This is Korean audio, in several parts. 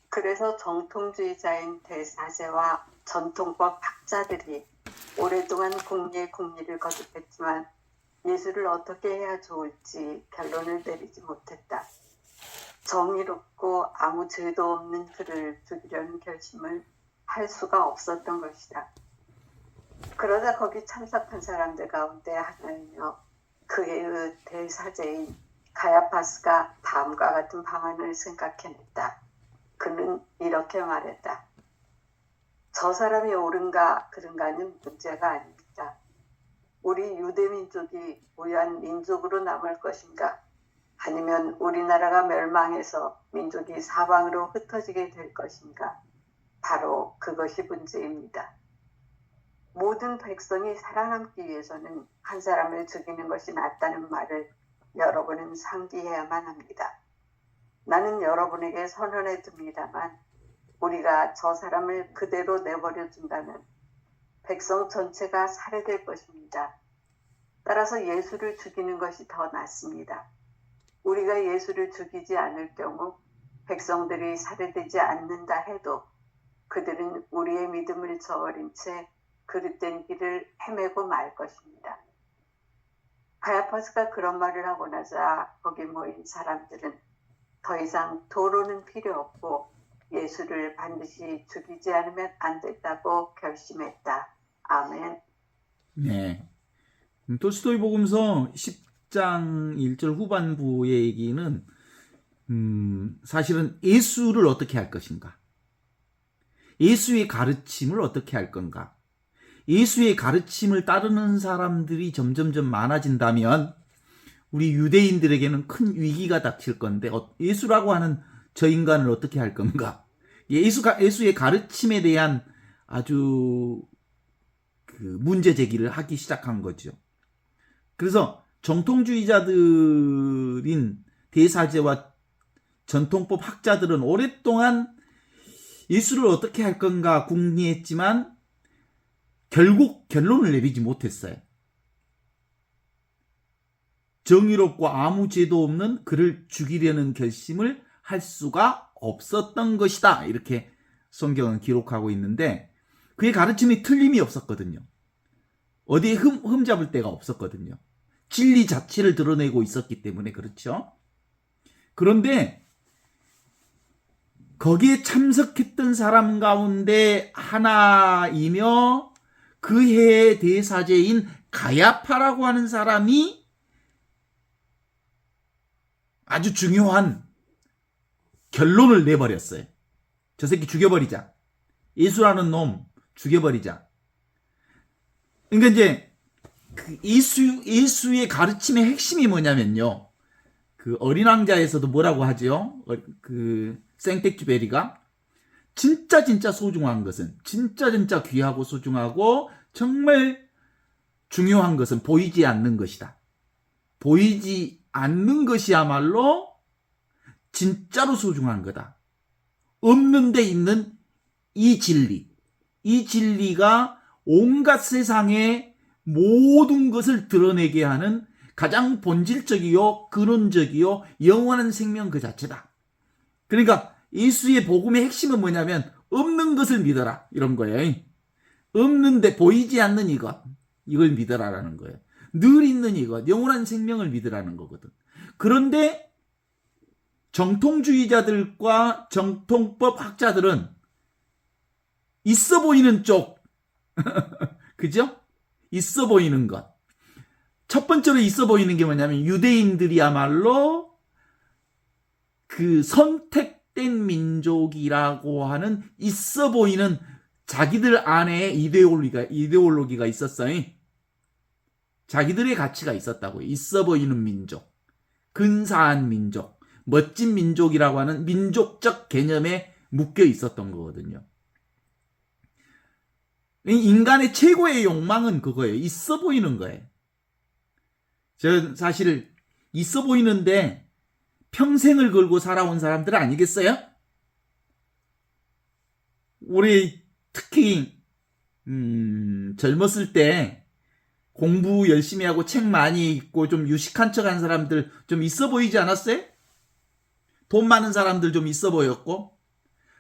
그래서 정통주의자인 대사제와 전통법 학자들이 오랫동안 공리의 공리를 거듭했지만 예수를 어떻게 해야 좋을지 결론을 내리지 못했다. 정의롭고 아무 죄도 없는 그를 죽이려는 결심을 할 수가 없었던 것이다. 그러다 거기 참석한 사람들 가운데 하나이며 그의 대사제인 가야파스가 다음과 같은 방안을 생각해냈다. 그는 이렇게 말했다. 저 사람이 옳은가 그른가는 문제가 아닙니다. 우리 유대민족이 무한 민족으로 남을 것인가 아니면 우리나라가 멸망해서 민족이 사방으로 흩어지게 될 것인가 바로 그것이 문제입니다. 모든 백성이 살아남기 위해서는 한 사람을 죽이는 것이 낫다는 말을 여러분은 상기해야만 합니다. 나는 여러분에게 선언해 둡니다만 우리가 저 사람을 그대로 내버려 둔다면 백성 전체가 살해될 것입니다. 따라서 예수를 죽이는 것이 더 낫습니다. 우리가 예수를 죽이지 않을 경우 백성들이 살해되지 않는다 해도 그들은 우리의 믿음을 저버린 채 그릇된 길을 헤매고 말 것입니다. 가야파스가 그런 말을 하고 나자 거기 모인 사람들은 더 이상 토론은 필요 없고 예수를 반드시 죽이지 않으면 안 된다고 결심했다. 아멘. 네. 돌스토이 복음서 10장 1절 후반부의 얘기는 사실은 예수를 어떻게 할 것인가? 예수의 가르침을 어떻게 할 건가? 예수의 가르침을 따르는 사람들이 점점점 많아진다면 우리 유대인들에게는 큰 위기가 닥칠 건데 예수라고 하는 저 인간을 어떻게 할 건가? 예수의 가르침에 대한 아주 문제 제기를 하기 시작한 거죠. 그래서 정통주의자들인 대사제와 전통법 학자들은 오랫동안 예수를 어떻게 할 건가 궁리했지만 결국 결론을 내리지 못했어요. 정의롭고 아무 죄도 없는 그를 죽이려는 결심을 할 수가 없었던 것이다. 이렇게 성경은 기록하고 있는데 그의 가르침이 틀림이 없었거든요. 어디에 흠잡을 데가 없었거든요. 진리 자체를 드러내고 있었기 때문에 그렇죠. 그런데 거기에 참석했던 사람 가운데 하나이며 그 해의 대사제인 가야파라고 하는 사람이 아주 중요한 결론을 내버렸어요. 저 새끼 죽여버리자. 예수라는 놈 죽여버리자. 그러니까 이제 예수의 가르침의 핵심이 뭐냐면요. 그 어린 왕자에서도 뭐라고 하죠? 그 생텍쥐베리가 진짜 소중한 것은 진짜 귀하고 소중하고 정말 중요한 것은 보이지 않는 것이다. 보이지 않는 것이야말로 진짜로 소중한 거다. 없는 데 있는 이 진리가 온갖 세상의 모든 것을 드러내게 하는 가장 본질적이요 근원적이요 영원한 생명 그 자체다. 그러니까 예수의 복음의 핵심은 뭐냐면 없는 것을 믿어라 이런 거예요. 없는데 보이지 않는 이걸 믿어라라는 거예요. 늘 있는 이것 영원한 생명을 믿으라는 거거든. 그런데 정통주의자들과 정통법 학자들은 있어 보이는 쪽 그죠? 있어 보이는 것. 첫 번째로 있어 보이는 게 뭐냐면 유대인들이야말로 그 선택된 민족이라고 하는 있어 보이는 자기들 안에 이데올로기가 있었어요. 자기들의 가치가 있었다고요. 있어 보이는 민족, 근사한 민족, 멋진 민족이라고 하는 민족적 개념에 묶여 있었던 거거든요. 인간의 최고의 욕망은 그거예요. 있어 보이는 거예요. 저 사실 있어 보이는데 평생을 걸고 살아온 사람들 아니겠어요? 우리 특히 젊었을 때 공부 열심히 하고 책 많이 읽고 좀 유식한 척한 사람들 좀 있어 보이지 않았어요? 돈 많은 사람들 좀 있어 보였고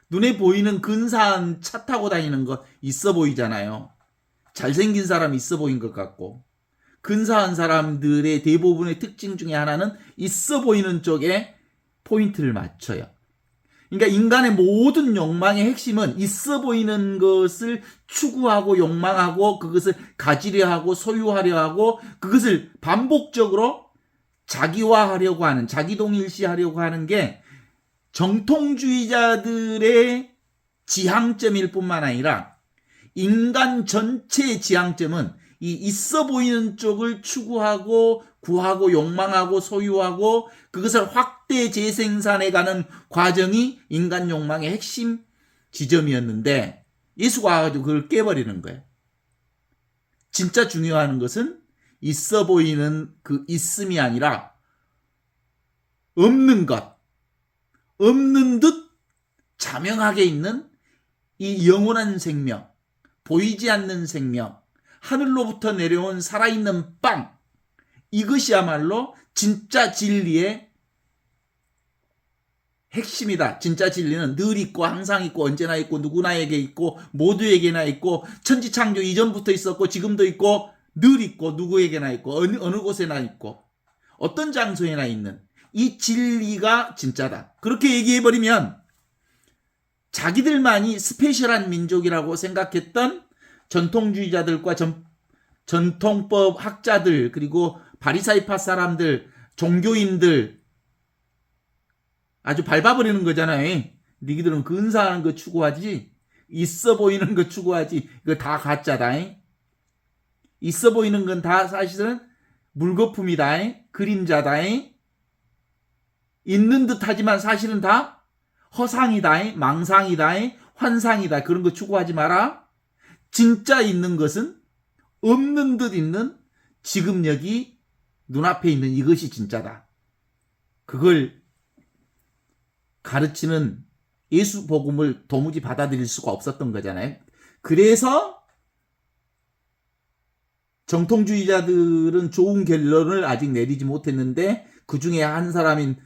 눈에 보이는 근사한 차 타고 다니는 거 있어 보이잖아요. 잘생긴 사람 있어 보인 것 같고, 근사한 사람들의 대부분의 특징 중에 하나는 있어 보이는 쪽에 포인트를 맞춰요. 그러니까 인간의 모든 욕망의 핵심은 있어 보이는 것을 추구하고 욕망하고 그것을 가지려 하고 소유하려 하고 그것을 반복적으로 자기화하려고 하는, 자기동일시하려고 하는 게 정통주의자들의 지향점일 뿐만 아니라 인간 전체의 지향점은 이 있어 보이는 쪽을 추구하고 구하고 욕망하고 소유하고 그것을 확대 재생산해가는 과정이 인간 욕망의 핵심 지점이었는데 예수가 와가지고 그걸 깨버리는 거예요. 진짜 중요한 것은 있어 보이는 그 있음이 아니라 없는 것, 없는 듯 자명하게 있는 이 영원한 생명, 보이지 않는 생명, 하늘로부터 내려온 살아있는 빵, 이것이야말로 진짜 진리의 핵심이다. 진짜 진리는 늘 있고 항상 있고 언제나 있고 누구나에게 있고 모두에게나 있고 천지창조 이전부터 있었고 지금도 있고 늘 있고 누구에게나 있고 어느 곳에나 있고 어떤 장소에나 있는 이 진리가 진짜다. 그렇게 얘기해버리면 자기들만이 스페셜한 민족이라고 생각했던 전통주의자들과 전통법 학자들 그리고 바리사이파 사람들, 종교인들 아주 밟아버리는 거잖아요. 니들은 근사한 거 추구하지 있어 보이는 거 추구하지 이거 다 가짜다. 있어 보이는 건 다 사실은 물거품이다. 그림자다. 있는 듯 하지만 사실은 다 허상이다. 망상이다. 환상이다. 그런 거 추구하지 마라. 진짜 있는 것은 없는 듯 있는 지금 여기 눈앞에 있는 이것이 진짜다. 그걸 가르치는 예수 복음을 도무지 받아들일 수가 없었던 거잖아요. 그래서 정통주의자들은 좋은 결론을 아직 내리지 못했는데 그 중에 한 사람인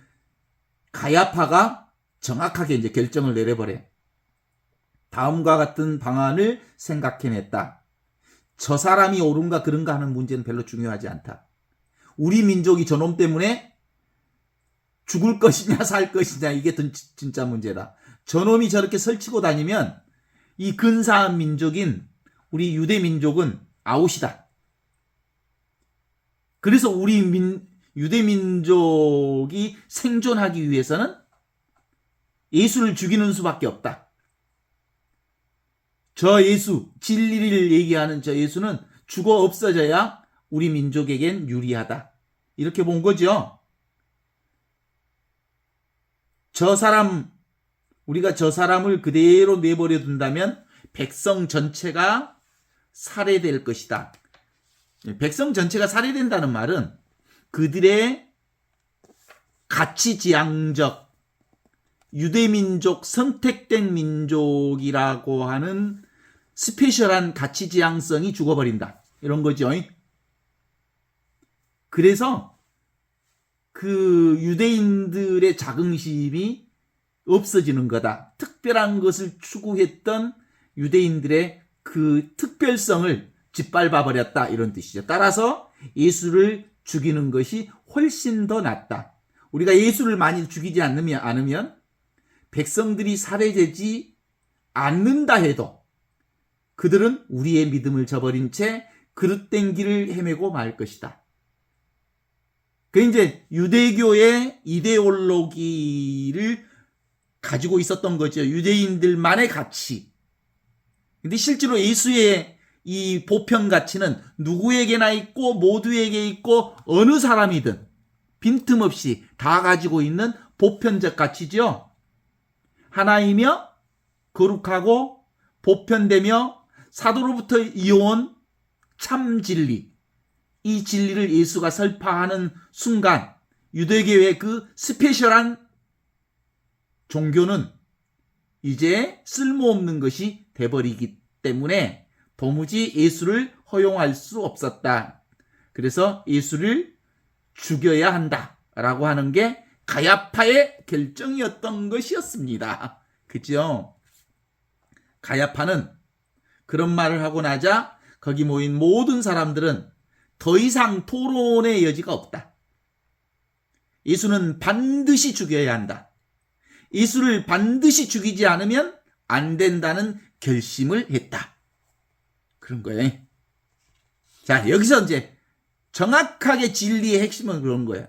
가야파가 정확하게 이제 결정을 내려버려. 다음과 같은 방안을 생각해냈다. 저 사람이 옳은가 그른가 하는 문제는 별로 중요하지 않다. 우리 민족이 저놈 때문에 죽을 것이냐 살 것이냐 이게 진짜 문제다. 저놈이 저렇게 설치고 다니면 이 근사한 민족인 우리 유대 민족은 아웃이다. 그래서 우리 유대 민족이 생존하기 위해서는 예수를 죽이는 수밖에 없다. 저 예수, 진리를 얘기하는 저 예수는 죽어 없어져야 우리 민족에겐 유리하다. 이렇게 본 거죠. 우리가 저 사람을 그대로 내버려 둔다면 백성 전체가 살해될 것이다. 백성 전체가 살해된다는 말은 그들의 가치지향적 유대민족 선택된 민족이라고 하는 스페셜한 가치지향성이 죽어버린다. 이런 거죠. 그래서 그 유대인들의 자긍심이 없어지는 거다. 특별한 것을 추구했던 유대인들의 그 특별성을 짓밟아 버렸다. 이런 뜻이죠. 따라서 예수를 죽이는 것이 훨씬 더 낫다. 우리가 예수를 많이 죽이지 않으면 백성들이 살해되지 않는다 해도 그들은 우리의 믿음을 저버린 채 그릇된 길을 헤매고 말 것이다. 그 이제 유대교의 이데올로기를 가지고 있었던 거죠. 유대인들만의 가치. 근데 실제로 예수의 이 보편 가치는 누구에게나 있고 모두에게 있고 어느 사람이든 빈틈없이 다 가지고 있는 보편적 가치죠. 하나이며 거룩하고 보편되며 사도로부터 이어온 참 진리. 이 진리를 예수가 설파하는 순간 유대교의 그 스페셜한 종교는 이제 쓸모없는 것이 돼버리기 때문에 도무지 예수를 허용할 수 없었다. 그래서 예수를 죽여야 한다라고 하는 게 가야파의 결정이었던 것이었습니다. 그죠? 가야파는 그런 말을 하고 나자 거기 모인 모든 사람들은 더 이상 토론의 여지가 없다. 예수는 반드시 죽여야 한다. 예수를 반드시 죽이지 않으면 안 된다는 결심을 했다. 그런 거예요. 자, 여기서 이제 정확하게 진리의 핵심은 그런 거예요.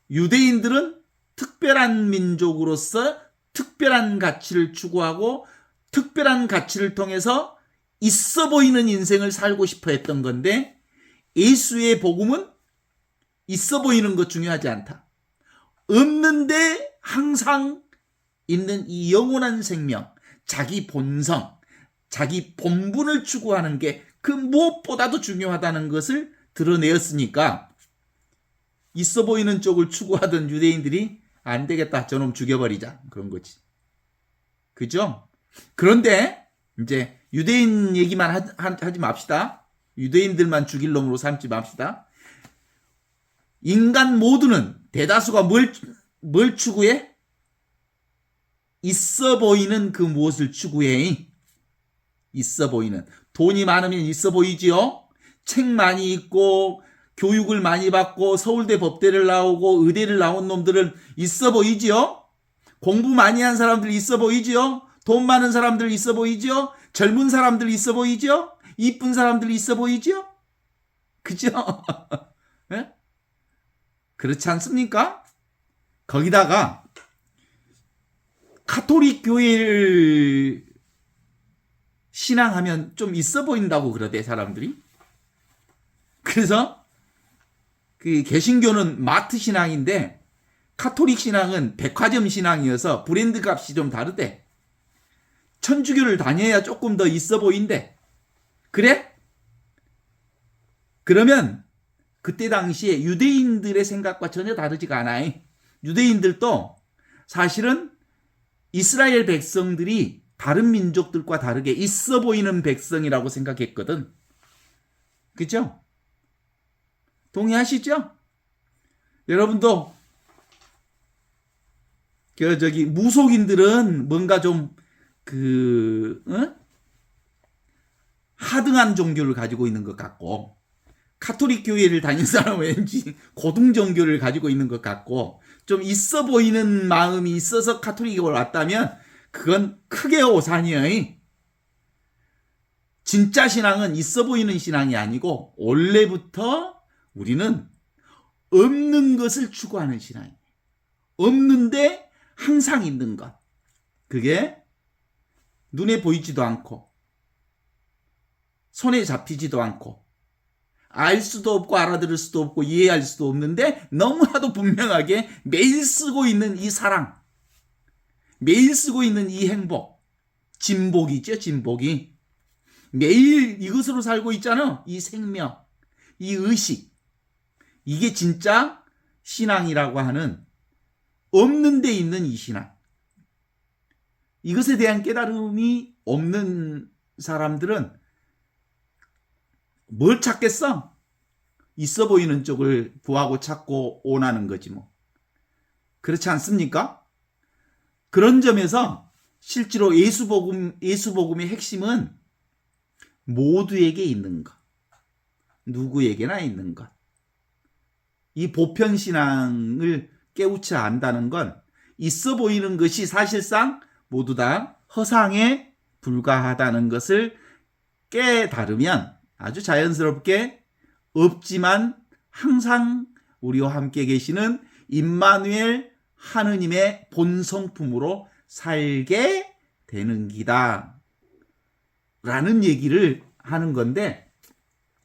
유대인들은 특별한 민족으로서 특별한 가치를 추구하고 특별한 가치를 통해서 있어 보이는 인생을 살고 싶어 했던 건데, 예수의 복음은 있어 보이는 것 중요하지 않다. 없는데 항상 있는 이 영원한 생명, 자기 본성, 자기 본분을 추구하는 게 그 무엇보다도 중요하다는 것을 드러내었으니까, 있어 보이는 쪽을 추구하던 유대인들이 안 되겠다, 저놈 죽여버리자, 그런 거지. 그죠? 그런데 이제 유대인 얘기만 하지 맙시다. 유대인들만 죽일 놈으로 삼지 맙시다. 인간 모두는, 대다수가 뭘 추구해? 있어 보이는 그 무엇을 추구해? 있어 보이는. 돈이 많으면 있어 보이지요? 책 많이 읽고 교육을 많이 받고 서울대 법대를 나오고 의대를 나온 놈들은 있어 보이지요? 공부 많이 한 사람들 있어 보이지요? 돈 많은 사람들 있어 보이지요? 젊은 사람들 있어 보이지요? 이쁜 사람들 있어 보이지요? 그죠? 네? 그렇지 않습니까? 거기다가 가톨릭 교회를 신앙하면 좀 있어 보인다고 그러대, 사람들이. 그래서 그 개신교는 마트 신앙인데 가톨릭 신앙은 백화점 신앙이어서 브랜드 값이 좀 다르대. 천주교를 다녀야 조금 더 있어 보인대. 그래? 그러면 그때 당시에 유대인들의 생각과 전혀 다르지가 않아. 유대인들도 사실은 이스라엘 백성들이 다른 민족들과 다르게 있어 보이는 백성이라고 생각했거든. 그죠? 동의하시죠? 여러분도 무속인들은 뭔가 좀 하등한 종교를 가지고 있는 것 같고, 카톨릭 교회를 다닌 사람은 왠지 고등 종교를 가지고 있는 것 같고, 좀 있어 보이는 마음이 있어서 카톨릭에 왔다면 그건 크게 오산이에요. 진짜 신앙은 있어 보이는 신앙이 아니고 원래부터 우리는 없는 것을 추구하는 신앙이에요. 없는데 항상 있는 것. 그게 눈에 보이지도 않고 손에 잡히지도 않고 알 수도 없고 알아들을 수도 없고 이해할 수도 없는데 너무나도 분명하게 매일 쓰고 있는 이 사랑, 매일 쓰고 있는 이 행복, 진복이죠, 진복이. 매일 이것으로 살고 있잖아. 이 생명, 이 의식. 이게 진짜 신앙이라고 하는, 없는 데 있는 이 신앙. 이것에 대한 깨달음이 없는 사람들은 뭘 찾겠어? 있어 보이는 쪽을 구하고 찾고 원하는 거지 뭐. 그렇지 않습니까? 그런 점에서 실제로 예수복음의 핵심은 모두에게 있는 것. 누구에게나 있는 것. 이 보편신앙을 깨우쳐 안다는 건 있어 보이는 것이 사실상 모두 다 허상에 불과하다는 것을 깨달으면 아주 자연스럽게 없지만 항상 우리와 함께 계시는 임마누엘 하느님의 본성품으로 살게 되는 기다 라는 얘기를 하는 건데,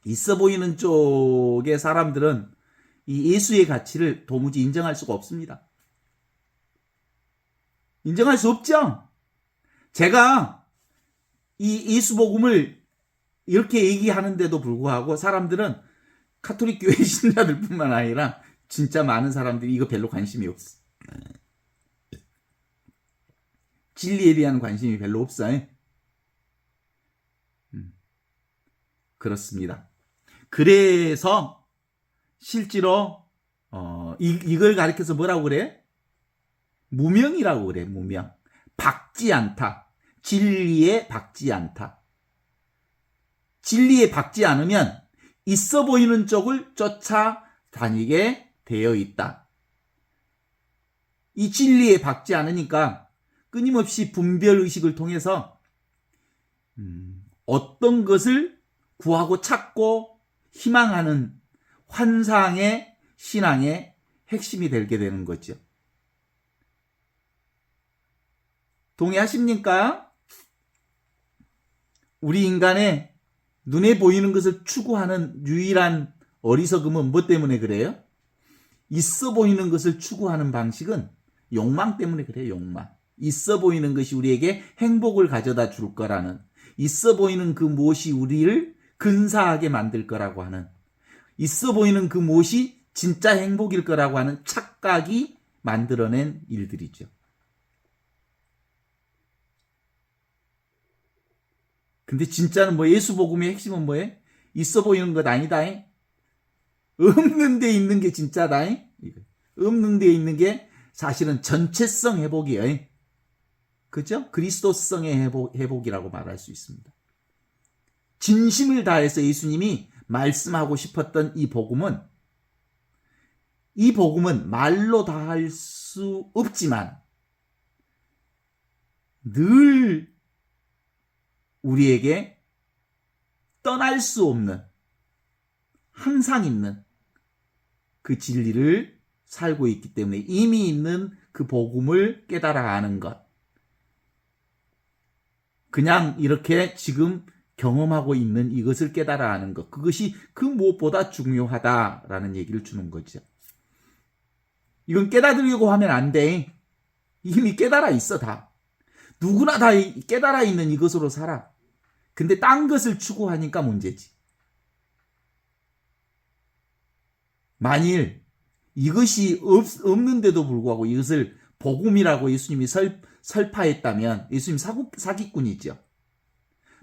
있어 보이는 쪽의 사람들은 이 예수의 가치를 도무지 인정할 수가 없습니다. 인정할 수 없죠? 제가 이 예수복음을 이렇게 얘기하는데도 불구하고 사람들은, 가톨릭 교회 신자들 뿐만 아니라 진짜 많은 사람들이 이거 별로 관심이 없어. 진리에 대한 관심이 별로 없어요. 그렇습니다. 그래서 실제로 이걸 가리켜서 뭐라고 그래? 무명이라고 그래. 무명. 박지 않다. 진리에 박지 않다. 진리에 박지 않으면 있어 보이는 쪽을 쫓아다니게 되어 있다. 이 진리에 박지 않으니까 끊임없이 분별의식을 통해서 어떤 것을 구하고 찾고 희망하는 환상의 신앙의 핵심이 되게 되는 거죠. 동의하십니까? 우리 인간의 눈에 보이는 것을 추구하는 유일한 어리석음은 뭐 때문에 그래요? 있어 보이는 것을 추구하는 방식은 욕망 때문에 그래요. 욕망. 있어 보이는 것이 우리에게 행복을 가져다 줄 거라는, 있어 보이는 그 무엇이 우리를 근사하게 만들 거라고 하는, 있어 보이는 그 무엇이 진짜 행복일 거라고 하는 착각이 만들어낸 일들이죠. 근데 진짜는 뭐 예수 복음의 핵심은 뭐예요? 있어 보이는 것 아니다. 없는 데 있는 게 진짜다. 없는 데 있는 게 사실은 전체성 회복이에요. 그죠? 그리스도성의 회복이라고 말할 수 있습니다. 진심을 다해서 예수님이 말씀하고 싶었던 이 복음은 말로 다 할 수 없지만 늘 우리에게 떠날 수 없는, 항상 있는 그 진리를 살고 있기 때문에 이미 있는 그 복음을 깨달아 아는 것. 그냥 이렇게 지금 경험하고 있는 이것을 깨달아 아는 것. 그것이 그 무엇보다 중요하다라는 얘기를 주는 거죠. 이건 깨달으려고 하면 안 돼. 이미 깨달아 있어, 다. 누구나 다 깨달아 있는 이것으로 살아. 근데 딴 것을 추구하니까 문제지. 만일 이것이 없는데도 불구하고 이것을 복음이라고 예수님이 설파했다면 예수님 사기꾼이죠.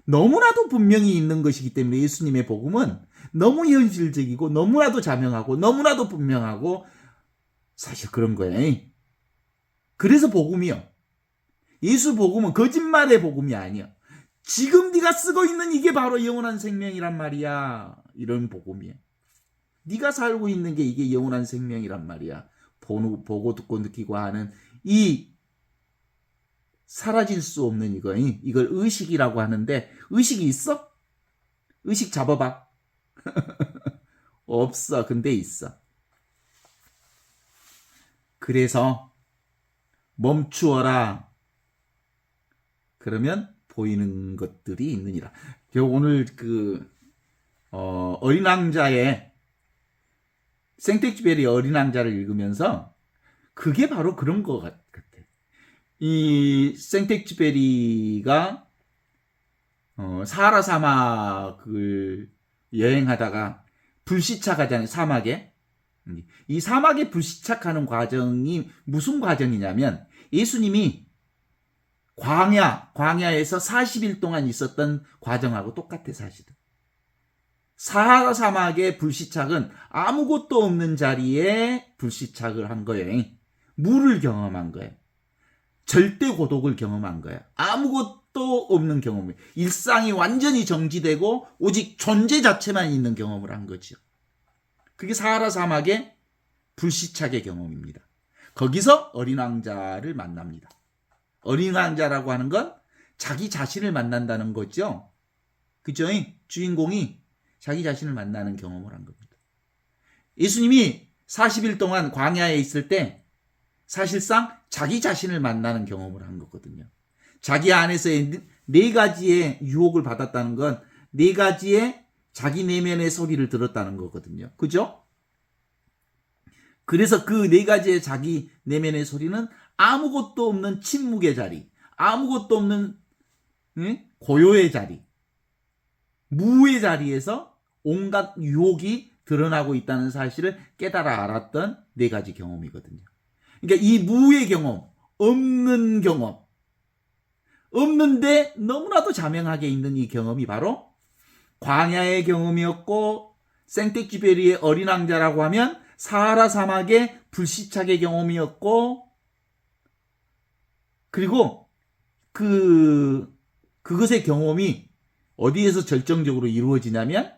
너무나도 분명히 있는 것이기 때문에 예수님의 복음은 너무 현실적이고 너무나도 자명하고 너무나도 분명하고 사실 그런 거예요. 그래서 복음이요. 예수 복음은 거짓말의 복음이 아니야. 지금 네가 쓰고 있는 이게 바로 영원한 생명이란 말이야. 이런 복음이야. 네가 살고 있는 게 이게 영원한 생명이란 말이야. 보고 듣고 느끼고 하는 이 사라질 수 없는 이걸 의식이라고 하는데 의식이 있어? 의식 잡아봐. 없어. 근데 있어. 그래서 멈추어라. 그러면 보이는 것들이 있느니라. 오늘 어린 왕자의 생텍쥐베리 어린 왕자를 읽으면서 그게 바로 그런 것 같아. 이 생텍쥐베리가 사하라 사막을 여행하다가 불시착하잖아요. 사막에. 이 사막에 불시착하는 과정이 무슨 과정이냐면 예수님이 광야에서 40일 동안 있었던 과정하고 똑같아, 사실은. 사하라 사막의 불시착은 아무것도 없는 자리에 불시착을 한 거예요. 물을 경험한 거예요. 절대 고독을 경험한 거예요. 아무것도 없는 경험이에요. 일상이 완전히 정지되고 오직 존재 자체만 있는 경험을 한 거죠. 그게 사하라 사막의 불시착의 경험입니다. 거기서 어린 왕자를 만납니다. 어린 왕자라고 하는 건 자기 자신을 만난다는 거죠. 그죠? 주인공이 자기 자신을 만나는 경험을 한 겁니다. 예수님이 40일 동안 광야에 있을 때 사실상 자기 자신을 만나는 경험을 한 거거든요. 자기 안에서의 네 가지의 유혹을 받았다는 건 네 가지의 자기 내면의 소리를 들었다는 거거든요. 그죠? 그래서 그 네 가지의 자기 내면의 소리는 아무것도 없는 침묵의 자리, 아무것도 없는 고요의 자리, 무의 자리에서 온갖 유혹이 드러나고 있다는 사실을 깨달아 알았던 네 가지 경험이거든요. 그러니까 이 무의 경험, 없는 경험, 없는데 너무나도 자명하게 있는 이 경험이 바로 광야의 경험이었고, 생텍쥐베리의 어린 왕자라고 하면 사하라 사막의 불시착의 경험이었고, 그리고 그것의 경험이 어디에서 절정적으로 이루어지냐면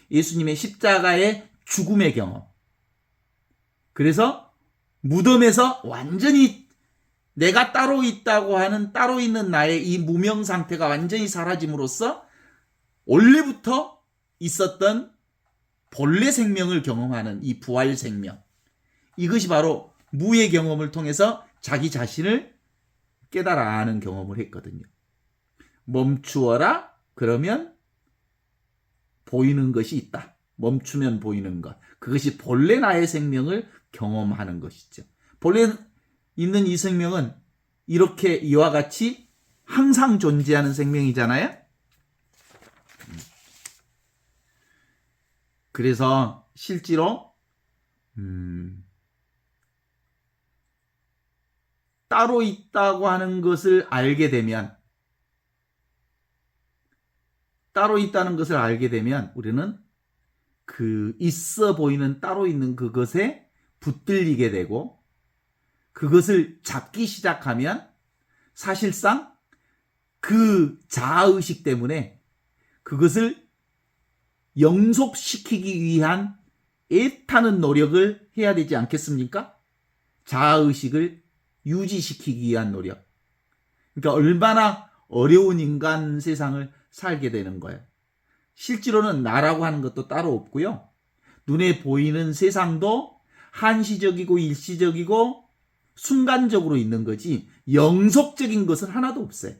예수님의 십자가의 죽음의 경험. 그래서 무덤에서 완전히 내가 따로 있다고 하는 따로 있는 나의 이 무명 상태가 완전히 사라짐으로써 원래부터 있었던 본래 생명을 경험하는 이 부활 생명. 이것이 바로 무의 경험을 통해서 자기 자신을 깨달아 아는 경험을 했거든요. 멈추어라. 그러면 보이는 것이 있다. 멈추면 보이는 것. 그것이 본래 나의 생명을 경험하는 것이죠. 본래 있는 이 생명은 이렇게 이와 같이 항상 존재하는 생명이잖아요. 그래서 실제로 따로 있다고 하는 것을 알게 되면 우리는 그 있어 보이는 따로 있는 그것에 붙들리게 되고 그것을 잡기 시작하면 사실상 그 자아의식 때문에 그것을 영속시키기 위한 애타는 노력을 해야 되지 않겠습니까? 자아의식을 유지시키기 위한 노력. 그러니까 얼마나 어려운 인간 세상을 살게 되는 거예요. 실제로는 나라고 하는 것도 따로 없고요. 눈에 보이는 세상도 한시적이고 일시적이고 순간적으로 있는 거지 영속적인 것은 하나도 없어요.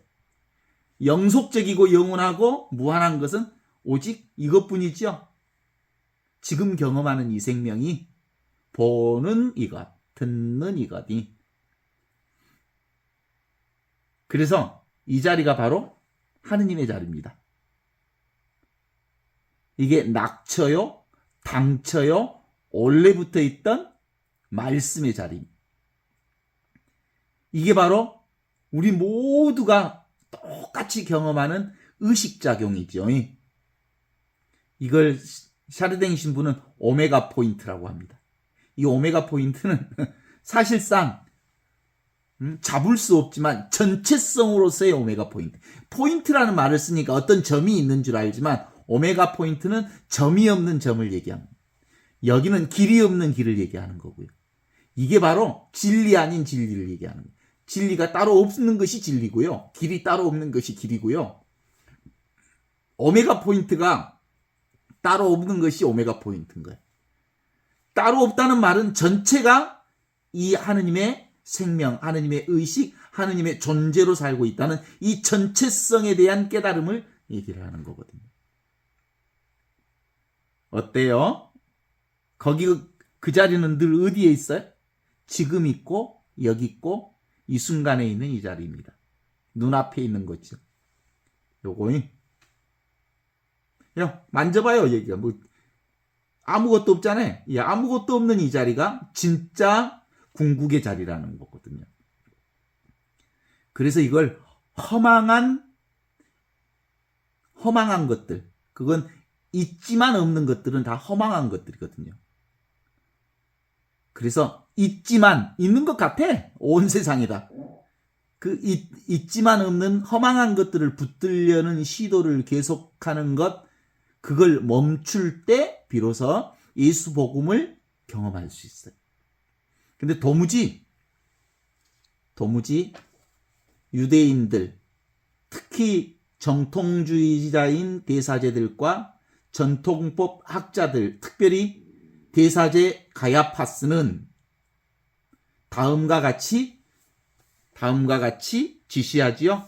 영속적이고 영원하고 무한한 것은 오직 이것뿐이죠. 지금 경험하는 이 생명이 보는 이것, 듣는 이것이. 그래서 이 자리가 바로 하느님의 자리입니다. 이게 낙처요, 당처요, 원래부터 있던 말씀의 자리입니다. 이게 바로 우리 모두가 똑같이 경험하는 의식작용이죠. 이걸 샤르댕 신부는 오메가 포인트라고 합니다. 이 오메가 포인트는 사실상 잡을 수 없지만 전체성으로서의 오메가 포인트. 포인트라는 말을 쓰니까 어떤 점이 있는 줄 알지만 오메가 포인트는 점이 없는 점을 얘기합니다. 여기는 길이 없는 길을 얘기하는 거고요. 이게 바로 진리 아닌 진리를 얘기하는 거예요. 진리가 따로 없는 것이 진리고요. 길이 따로 없는 것이 길이고요. 오메가 포인트가 따로 없는 것이 오메가 포인트인 거예요. 따로 없다는 말은 전체가 이 하느님의 생명, 하느님의 의식, 하느님의 존재로 살고 있다는 이 전체성에 대한 깨달음을 얘기를 하는 거거든요. 어때요? 거기 그 자리는 늘 어디에 있어요? 지금 있고 여기 있고 이 순간에 있는 이 자리입니다. 눈앞에 있는 거죠. 요거 야 만져봐요. 여기가 뭐 아무것도 없잖아요. 아무것도 없는 이 자리가 진짜 궁극의 자리라는 거거든요. 그래서 이걸 허망한 것들, 그건 있지만 없는 것들은 다 허망한 것들이거든요. 그래서 있지만 있는 것 같아. 온 세상이다. 그 있지만 없는 허망한 것들을 붙들려는 시도를 계속하는 것, 그걸 멈출 때 비로소 예수 복음을 경험할 수 있어요. 근데 도무지 유대인들, 특히 정통주의자인 대사제들과 전통법 학자들, 특별히 대사제 가야파스는 다음과 같이 지시하지요.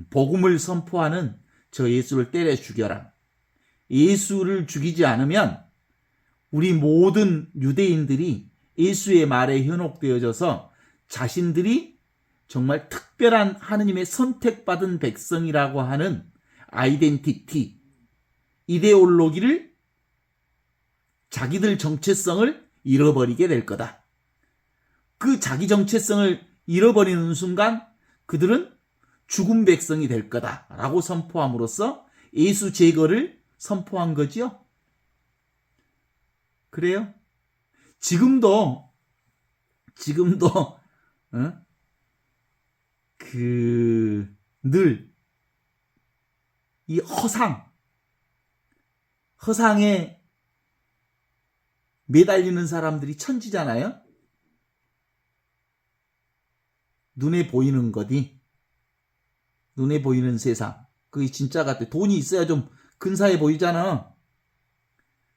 복음을 선포하는 저 예수를 때려 죽여라. 예수를 죽이지 않으면 우리 모든 유대인들이 예수의 말에 현혹되어져서 자신들이 정말 특별한 하느님의 선택받은 백성이라고 하는 아이덴티티, 이데올로기를, 자기들 정체성을 잃어버리게 될 거다. 그 자기 정체성을 잃어버리는 순간 그들은 죽은 백성이 될 거다라고 선포함으로써 예수 제거를 선포한 거지요. 그래요? 지금도 늘 이 허상에 매달리는 사람들이 천지잖아요. 눈에 보이는 것이, 눈에 보이는 세상, 그게 진짜 같아. 돈이 있어야 좀 근사해 보이잖아.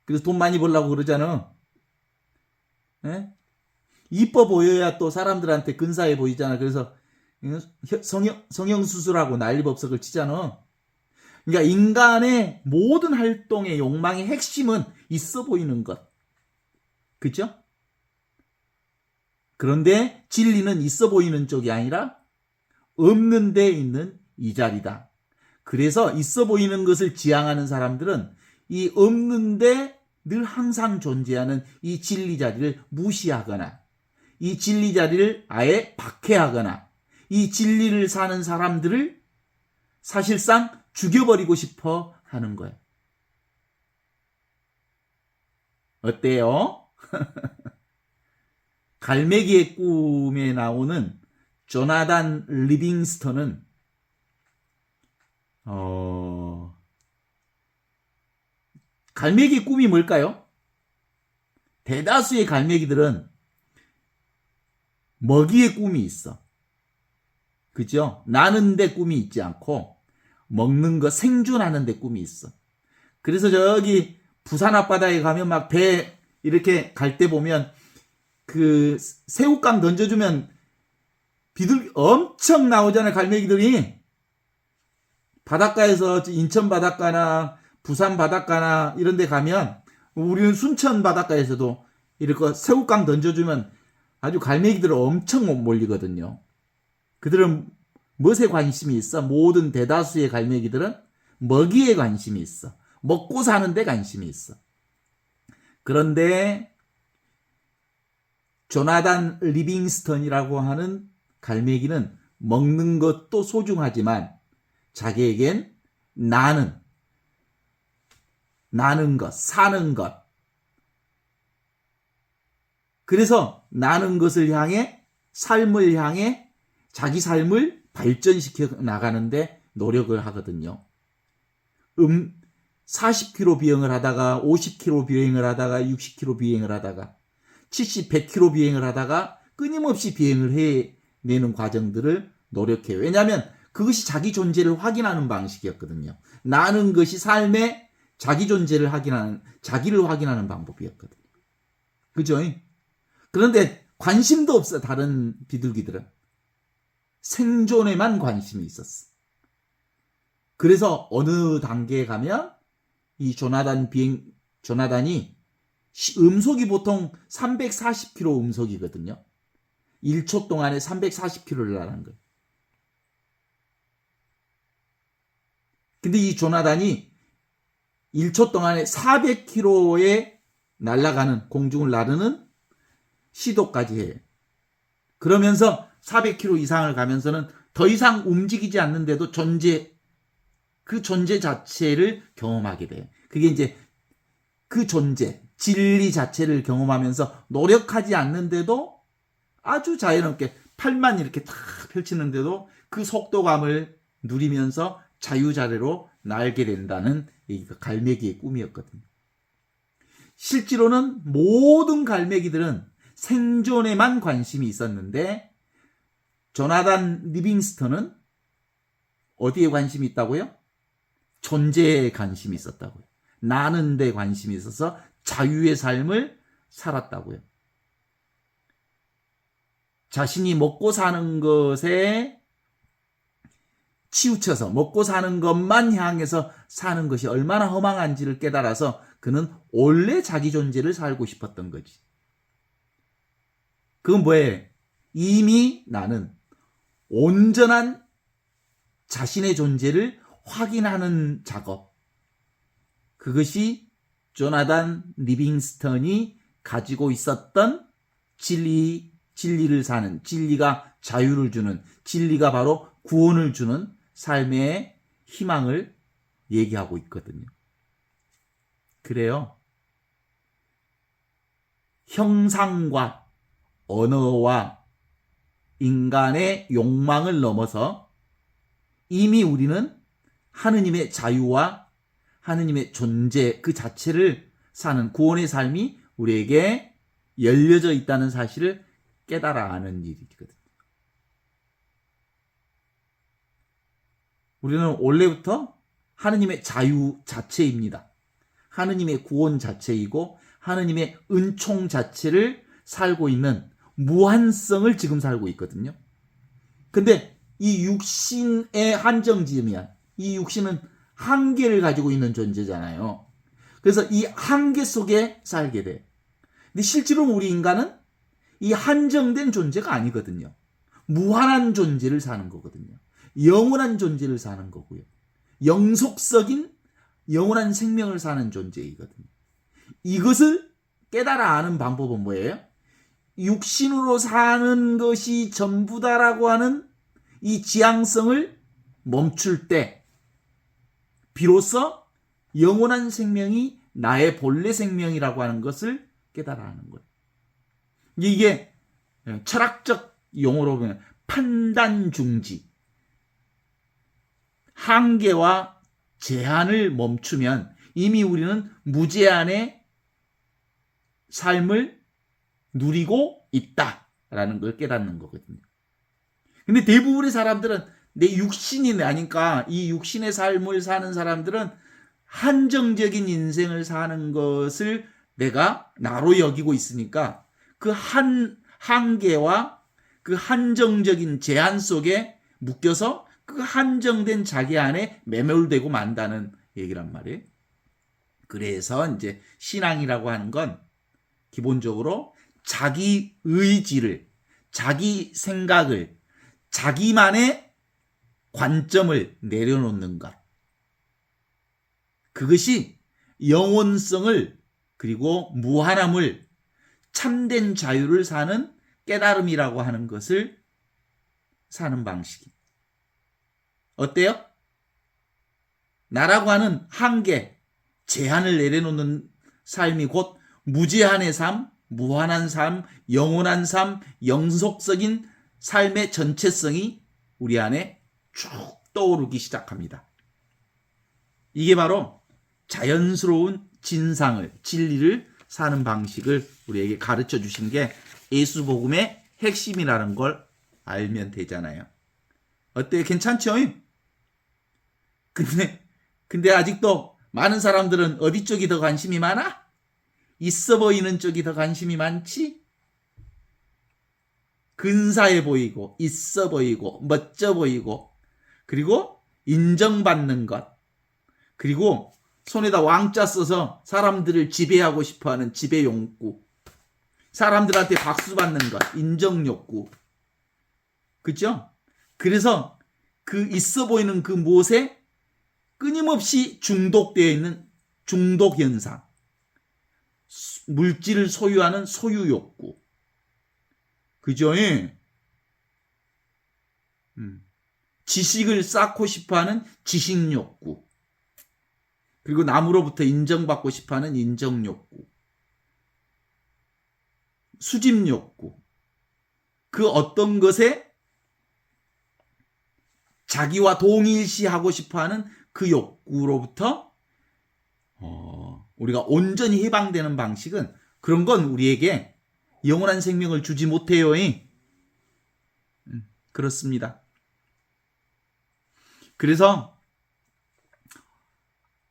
그래서 돈 많이 벌려고 그러잖아. 에? 이뻐 보여야 또 사람들한테 근사해 보이잖아. 그래서 성형수술하고 난리법석을 치잖아. 그러니까 인간의 모든 활동의 욕망의 핵심은 있어 보이는 것. 그죠? 그런데 진리는 있어 보이는 쪽이 아니라 없는 데 있는 이 자리다. 그래서 있어 보이는 것을 지향하는 사람들은 이 없는데 늘 항상 존재하는 이 진리 자리를 무시하거나 이 진리 자리를 아예 박해하거나 이 진리를 사는 사람들을 사실상 죽여버리고 싶어 하는 거예요. 어때요? 갈매기의 꿈에 나오는 조나단 리빙스턴은 갈매기의 꿈이 뭘까요? 대다수의 갈매기들은 먹이의 꿈이 있어. 그죠? 나는데 꿈이 있지 않고 먹는 거 생존하는 데 꿈이 있어. 그래서 저기 부산 앞바다에 가면 막 배 이렇게 갈 때 보면 그 새우깡 던져주면 비둘기 엄청 나오잖아요. 갈매기들이. 바닷가에서 인천 바닷가나 부산 바닷가나 이런 데 가면 우리는 순천 바닷가에서도 이렇게 새우깡 던져주면 아주 갈매기들 엄청 몰리거든요. 그들은 무엇에 관심이 있어? 모든 대다수의 갈매기들은 먹이에 관심이 있어. 먹고 사는 데 관심이 있어. 그런데 조나단 리빙스턴이라고 하는 갈매기는 먹는 것도 소중하지만 자기에겐 나는 것, 사는 것. 그래서 나는 것을 향해, 삶을 향해 자기 삶을 발전시켜 나가는데 노력을 하거든요. 40km 비행을 하다가 50km 비행을 하다가 60km 비행을 하다가 70, 100km 비행을 하다가 끊임없이 비행을 해내는 과정들을 노력해요. 왜냐하면 그것이 자기 존재를 확인하는 방식이었거든요. 나는 것이 삶의 자기 존재를 확인하는, 자기를 확인하는 방법이었거든요. 그죠? 그런데 관심도 없어, 다른 비둘기들은. 생존에만 관심이 있었어. 그래서 어느 단계에 가면 이 조나단이 음속이 보통 340km 음속이거든요. 1초 동안에 340km를 나가는 거예요. 근데 이 조나단이 1초 동안에 400km에 날아가는, 공중을 나르는 시도까지 해요. 그러면서 400km 이상을 가면서는 더 이상 움직이지 않는데도 그 존재 자체를 경험하게 돼요. 그게 이제 그 존재, 진리 자체를 경험하면서 노력하지 않는데도 아주 자연스럽게 팔만 이렇게 탁 펼치는데도 그 속도감을 누리면서 자유자재로 날게 된다는 이 갈매기의 꿈이었거든요. 실제로는 모든 갈매기들은 생존에만 관심이 있었는데 조나단 리빙스턴은 어디에 관심이 있다고요? 존재에 관심이 있었다고요. 나는 데 관심이 있어서 자유의 삶을 살았다고요. 자신이 먹고 사는 것에 치우쳐서 먹고 사는 것만 향해서 사는 것이 얼마나 허망한지를 깨달아서 그는 원래 자기 존재를 살고 싶었던 거지. 그건 뭐예요? 이미 나는 온전한 자신의 존재를 확인하는 작업. 그것이 조나단 리빙스턴이 가지고 있었던 진리를 사는, 진리가 자유를 주는, 진리가 바로 구원을 주는 삶의 희망을 얘기하고 있거든요. 그래요. 형상과 언어와 인간의 욕망을 넘어서 이미 우리는 하느님의 자유와 하느님의 존재 그 자체를 사는 구원의 삶이 우리에게 열려져 있다는 사실을 깨달아 아는 일이거든요. 우리는 원래부터 하느님의 자유 자체입니다. 하느님의 구원 자체이고 하느님의 은총 자체를 살고 있는 무한성을 지금 살고 있거든요. 근데 이 육신의 한정지면 이 육신은 한계를 가지고 있는 존재잖아요. 그래서 이 한계 속에 살게 돼. 근데 실제로 우리 인간은 이 한정된 존재가 아니거든요. 무한한 존재를 사는 거거든요. 영원한 존재를 사는 거고요. 영속적인 영원한 생명을 사는 존재이거든요. 이것을 깨달아 아는 방법은 뭐예요? 육신으로 사는 것이 전부다라고 하는 이 지향성을 멈출 때 비로소 영원한 생명이 나의 본래 생명이라고 하는 것을 깨달아 아는 거예요. 이게 철학적 용어로 보면 판단중지, 한계와 제한을 멈추면 이미 우리는 무제한의 삶을 누리고 있다라는 걸 깨닫는 거거든요. 근데 대부분의 사람들은 내 육신이 나니까 이 육신의 삶을 사는 사람들은 한정적인 인생을 사는 것을 내가 나로 여기고 있으니까 그 한계와 그 한정적인 제한 속에 묶여서 그 한정된 자기 안에 매몰되고 만다는 얘기란 말이에요. 그래서 이제 신앙이라고 하는 건 기본적으로 자기 의지를, 자기 생각을, 자기만의 관점을 내려놓는 것. 그것이 영원성을 그리고 무한함을 참된 자유를 사는 깨달음이라고 하는 것을 사는 방식입니다. 어때요? 나라고 하는 한계, 제한을 내려놓는 삶이 곧 무제한의 삶, 무한한 삶, 영원한 삶, 영속적인 삶의 전체성이 우리 안에 쭉 떠오르기 시작합니다. 이게 바로 자연스러운 진상을, 진리를 사는 방식을 우리에게 가르쳐 주신 게 예수복음의 핵심이라는 걸 알면 되잖아요. 어때요? 괜찮죠? 근데 아직도 많은 사람들은 어디 쪽이 더 관심이 많아? 있어 보이는 쪽이 더 관심이 많지? 근사해 보이고, 있어 보이고, 멋져 보이고, 그리고 인정받는 것, 그리고 손에다 왕자 써서 사람들을 지배하고 싶어하는 지배 욕구, 사람들한테 박수 받는 것, 인정 욕구, 그죠? 그래서 그 있어 보이는 그 무엇에 끊임없이 중독되어 있는 중독 현상, 물질을 소유하는 소유 욕구, 그죠? 지식을 쌓고 싶어하는 지식 욕구, 그리고 남으로부터 인정받고 싶어하는 인정 욕구, 수집 욕구, 그 어떤 것에 자기와 동일시하고 싶어하는 그 욕구로부터 우리가 온전히 해방되는 방식은 그런 건 우리에게 영원한 생명을 주지 못해요. 그렇습니다. 그래서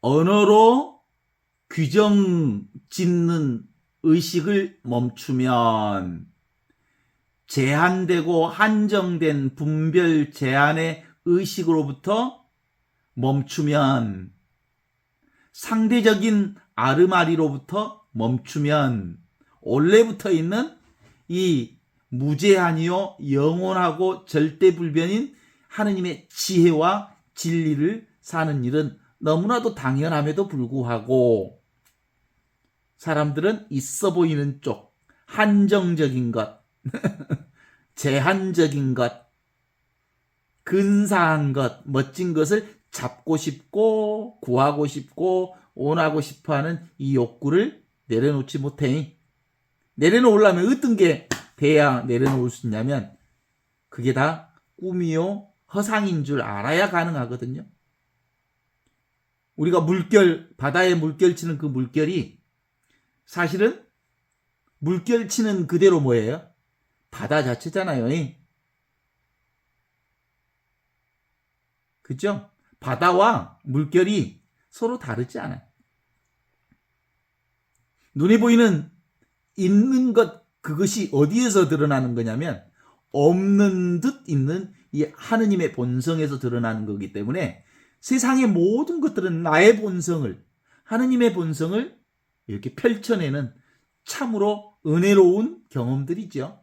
언어로 규정 짓는 의식을 멈추면 제한되고 한정된 분별 제한의 의식으로부터 멈추면 상대적인 아르마리로부터 멈추면 원래부터 있는 이 무제한이요 영원하고 절대불변인 하느님의 지혜와 진리를 사는 일은 너무나도 당연함에도 불구하고 사람들은 있어 보이는 쪽, 한정적인 것, 제한적인 것, 근사한 것, 멋진 것을 잡고 싶고 구하고 싶고 원하고 싶어하는 이 욕구를 내려놓지 못해. 내려놓으려면 어떤 게 돼야 내려놓을 수 있냐면 그게 다 꿈이요 허상인 줄 알아야 가능하거든요. 우리가 물결, 바다에 물결 치는 그 물결이 사실은 물결 치는 그대로 뭐예요? 바다 자체잖아요. 그죠? 바다와 물결이 서로 다르지 않아요. 눈에 보이는 있는 것, 그것이 어디에서 드러나는 거냐면 없는 듯 있는 이 하느님의 본성에서 드러나는 거기 때문에 세상의 모든 것들은 나의 본성을, 하느님의 본성을 이렇게 펼쳐내는 참으로 은혜로운 경험들이죠.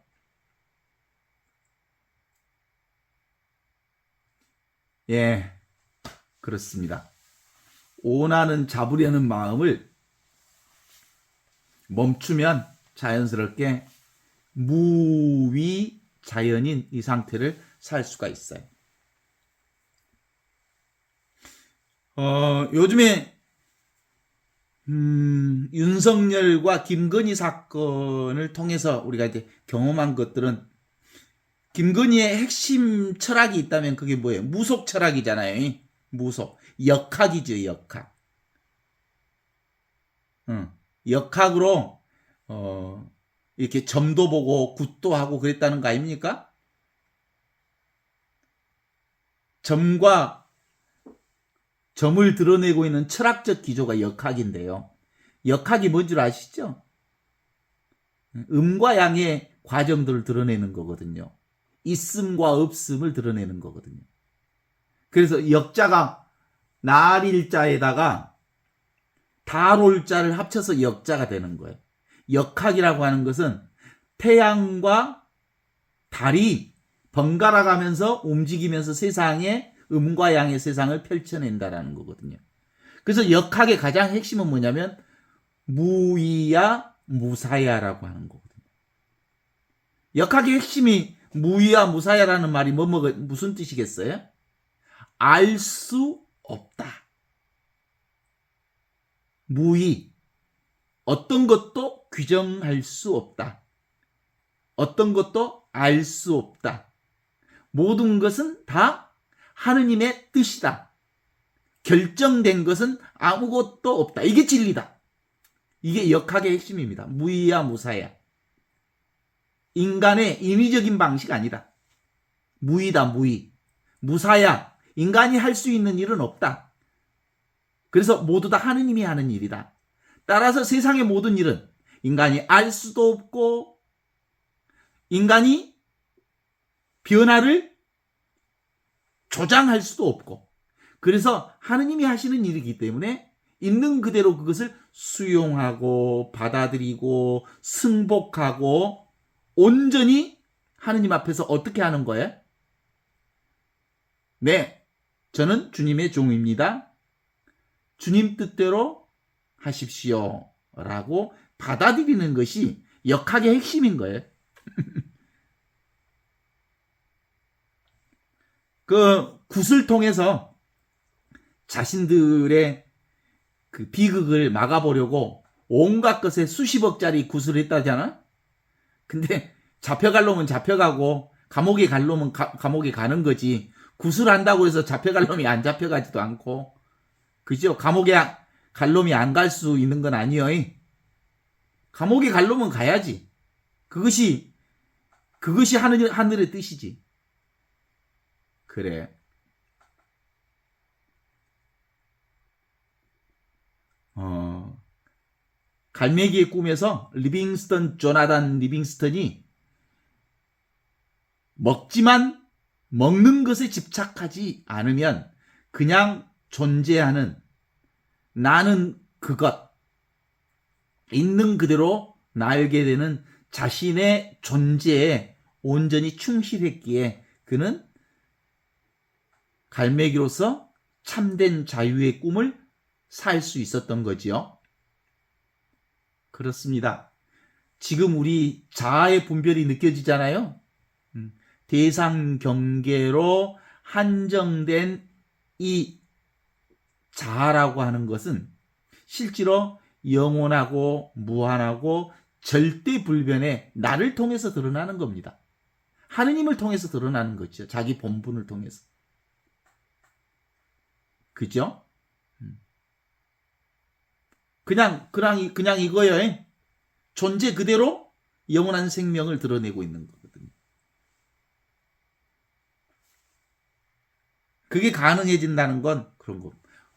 예, 그렇습니다. 오나는 잡으려는 마음을 멈추면 자연스럽게 무위자연인 이 상태를 살 수가 있어요. 요즘에 윤석열과 김건희 사건을 통해서 우리가 이제 경험한 것들은 김건희의 핵심 철학이 있다면 그게 뭐예요? 무속 철학이잖아요. 무속. 역학이죠, 역학. 역학으로 이렇게 점도 보고 굿도 하고 그랬다는 거 아닙니까? 점과 점을 드러내고 있는 철학적 기조가 역학인데요. 역학이 뭔 줄 아시죠? 음과 양의 과정들을 드러내는 거거든요. 있음과 없음을 드러내는 거거든요. 그래서 역자가 날일자에다가 달올자를 합쳐서 역자가 되는 거예요. 역학이라고 하는 것은 태양과 달이 번갈아 가면서 움직이면서 세상에 음과 양의 세상을 펼쳐낸다라는 거거든요. 그래서 역학의 가장 핵심은 뭐냐면 무의야 무사야라고 하는 거거든요. 역학의 핵심이 무의야 무사야라는 말이 무슨 뜻이겠어요? 알 수 없다. 무의. 어떤 것도 규정할 수 없다. 어떤 것도 알 수 없다. 모든 것은 다 하느님의 뜻이다. 결정된 것은 아무것도 없다. 이게 진리다. 이게 역학의 핵심입니다. 무의야 무사야. 인간의 인위적인 방식 아니다. 무의다 무의. 무사야. 인간이 할 수 있는 일은 없다. 그래서 모두 다 하느님이 하는 일이다. 따라서 세상의 모든 일은 인간이 알 수도 없고 인간이 변화를 조장할 수도 없고 그래서 하느님이 하시는 일이기 때문에 있는 그대로 그것을 수용하고 받아들이고 승복하고 온전히 하느님 앞에서 어떻게 하는 거예요? 네, 저는 주님의 종입니다. 주님 뜻대로 하십시오. 라고 받아들이는 것이 역학의 핵심인 거예요. 그 굿을 통해서 자신들의 그 비극을 막아보려고 온갖 것에 수십억짜리 굿을 했다잖아? 근데 잡혀갈 놈은 잡혀가고 감옥에 갈 놈은 감옥에 가는 거지. 굿을 한다고 해서 잡혀갈 놈이 안 잡혀가지도 않고 그죠? 감옥에 갈 놈이 안 갈 수 있는 건 아니요. 감옥에 갈 놈은 가야지. 그것이 하늘의 뜻이지. 그래. 갈매기의 꿈에서 조나단 리빙스턴이 먹지만 먹는 것에 집착하지 않으면 그냥 존재하는 나는 그것 있는 그대로 날게 되는 자신의 존재에 온전히 충실했기에 그는 갈매기로서 참된 자유의 꿈을 살 수 있었던 거지요. 그렇습니다. 지금 우리 자아의 분별이 느껴지잖아요. 대상 경계로 한정된 이 자아라고 하는 것은 실제로 영원하고 무한하고 절대 불변의 나를 통해서 드러나는 겁니다. 하느님을 통해서 드러나는 거죠. 자기 본분을 통해서. 그죠? 그냥 이거예요. 존재 그대로 영원한 생명을 드러내고 있는 거거든요. 그게 가능해진다는 건 그런 거.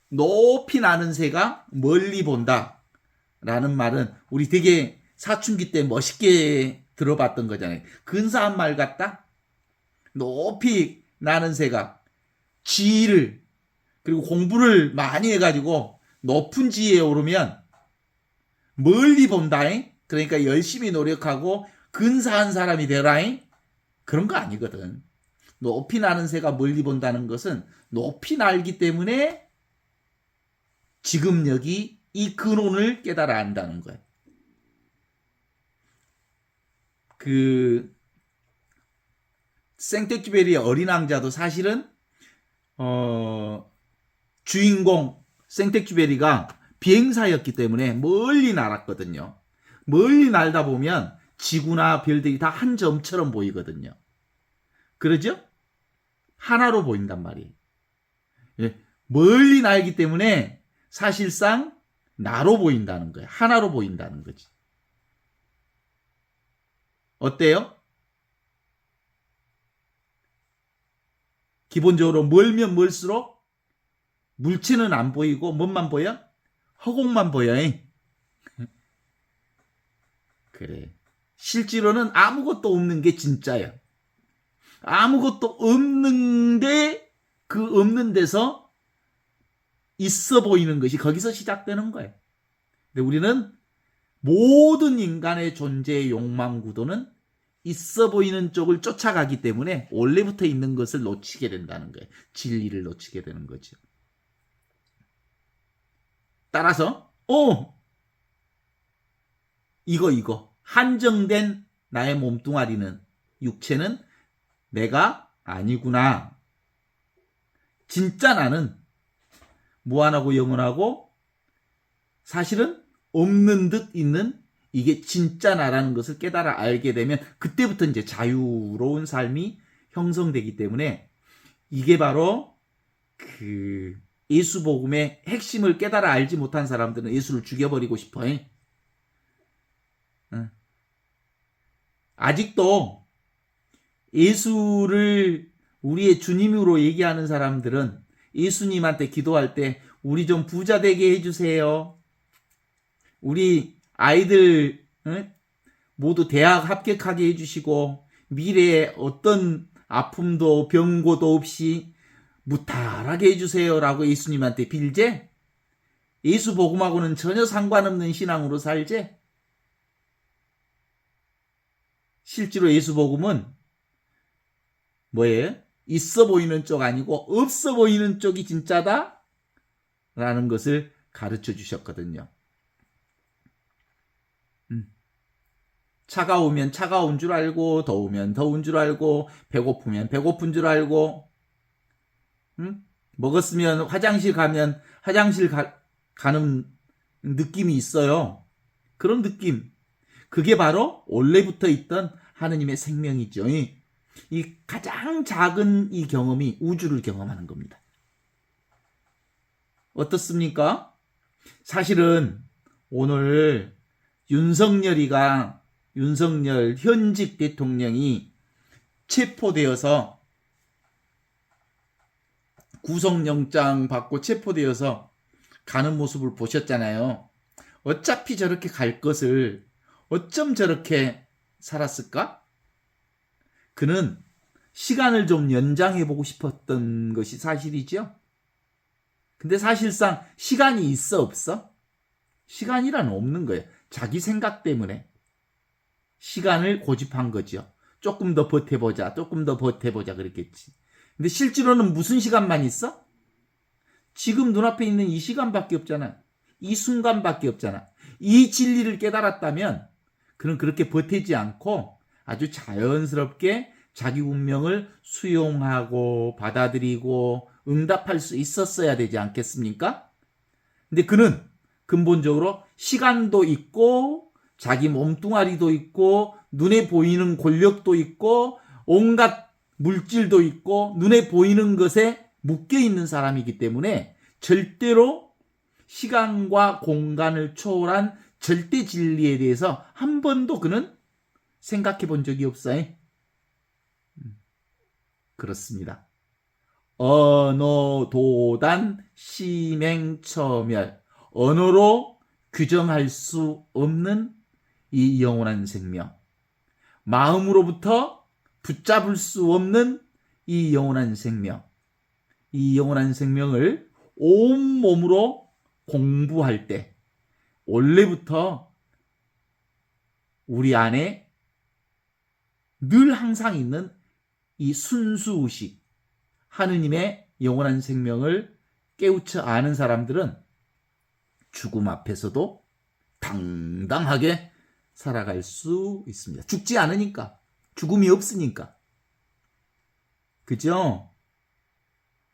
높이 나는 새가 멀리 본다 라는 말은 우리 되게 사춘기 때 멋있게 들어봤던 거잖아요. 근사한 말 같다? 높이 나는 새가 지혜를 그리고 공부를 많이 해가지고 높은 지혜에 오르면 멀리 본다. 그러니까 열심히 노력하고 근사한 사람이 되라. 그런 거 아니거든. 높이 나는 새가 멀리 본다는 것은 높이 날기 때문에 지금 여기 이 근원을 깨달아 안다는 거예요. 생텍쥐베리의 어린 왕자도 사실은 주인공 생텍쥐베리가 비행사였기 때문에 멀리 날았거든요. 멀리 날다 보면 지구나 별들이 다 한 점처럼 보이거든요. 그러죠? 하나로 보인단 말이에요. 예, 멀리 날기 때문에 사실상 나로 보인다는 거예요. 하나로 보인다는 거지. 어때요? 기본적으로 멀면 멀수록 물체는 안 보이고 뭔만 보여? 허공만 보여. 그래. 실제로는 아무것도 없는 게 진짜야. 아무것도 없는데 그 없는 데서 있어 보이는 것이 거기서 시작되는 거예요. 근데 우리는 모든 인간의 존재의 욕망 구도는 있어 보이는 쪽을 쫓아가기 때문에 원래부터 있는 것을 놓치게 된다는 거예요. 진리를 놓치게 되는 거죠. 따라서 이거 한정된 나의 몸뚱아리는 육체는 내가 아니구나. 진짜 나는 무한하고 영원하고 사실은 없는 듯 있는 이게 진짜 나라는 것을 깨달아 알게 되면 그때부터 이제 자유로운 삶이 형성되기 때문에 이게 바로 예수 복음의 핵심을 깨달아 알지 못한 사람들은 예수를 죽여버리고 싶어. 아직도 예수를 우리의 주님으로 얘기하는 사람들은 예수님한테 기도할 때 우리 좀 부자 되게 해주세요. 우리 아이들 모두 대학 합격하게 해주시고 미래에 어떤 아픔도 병고도 없이 무탈하게 해주세요라고 예수님한테 빌제? 예수 복음하고는 전혀 상관없는 신앙으로 살제? 실제로 예수 복음은 뭐예요? 있어 보이는 쪽 아니고 없어 보이는 쪽이 진짜다? 라는 것을 가르쳐 주셨거든요. 차가우면 차가운 줄 알고 더우면 더운 줄 알고 배고프면 배고픈 줄 알고 먹었으면 화장실 가면 화장실 가는 느낌이 있어요. 그런 느낌. 그게 바로 원래부터 있던 하느님의 생명이죠. 이 가장 작은 이 경험이 우주를 경험하는 겁니다. 어떻습니까? 사실은 오늘 윤석열 현직 대통령이 체포되어서 구속영장 받고 체포되어서 가는 모습을 보셨잖아요. 어차피 저렇게 갈 것을 어쩜 저렇게 살았을까? 그는 시간을 좀 연장해보고 싶었던 것이 사실이죠. 근데 사실상 시간이 있어 없어? 시간이란 없는 거예요. 자기 생각 때문에 시간을 고집한 거죠. 조금 더 버텨보자 그랬겠지. 근데 실제로는 무슨 시간만 있어? 지금 눈앞에 있는 이 시간밖에 없잖아. 이 순간밖에 없잖아. 이 진리를 깨달았다면 그는 그렇게 버티지 않고 아주 자연스럽게 자기 운명을 수용하고 받아들이고 응답할 수 있었어야 되지 않겠습니까? 근데 그는 근본적으로 시간도 있고 자기 몸뚱아리도 있고 눈에 보이는 권력도 있고 온갖 물질도 있고 눈에 보이는 것에 묶여 있는 사람이기 때문에 절대로 시간과 공간을 초월한 절대 진리에 대해서 한 번도 그는 생각해 본 적이 없어요. 그렇습니다. 언어 도단 심행처멸, 언어로 규정할 수 없는 이 영원한 생명, 마음으로부터 붙잡을 수 없는 이 영원한 생명, 이 영원한 생명을 온몸으로 공부할 때 원래부터 우리 안에 늘 항상 있는 이 순수의식, 하느님의 영원한 생명을 깨우쳐 아는 사람들은 죽음 앞에서도 당당하게 살아갈 수 있습니다. 죽지 않으니까. 죽음이 없으니까. 그죠?